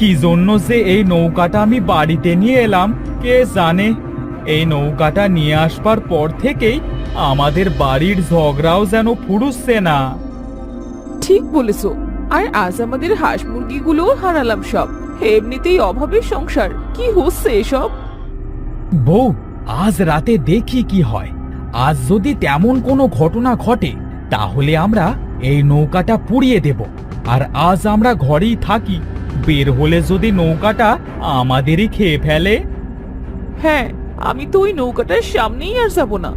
কি জন্য যে এই নৌকাটা আমি বাড়িতে নিয়ে এলাম কে জানে। এই নৌকাটা নিয়ে আসবার পর থেকেই আমাদের বাড়ির ঝগড়াও যেন ফুরুচ্ছে না। ঠিক বলেছো। আর আজ আমাদের হাঁস মুরগিগুলোও হারালাম সব। এমনিতেই অভাবের সংসার, কি হচ্ছে এসব? বউ, আজ রাতে দেখি কি হয়। আজ যদি তেমন কোনো ঘটনা ঘটে তাহলে আমরা এই নৌকাটা পুড়িয়ে দেব। আর আজ আমরা ঘরেই থাকি, বের হলে যদি নৌকাটা আমাদেরই খেয়ে ফেলে। হ্যাঁ, আমি তো ওই নৌকাটার সামনেই আর যাব না।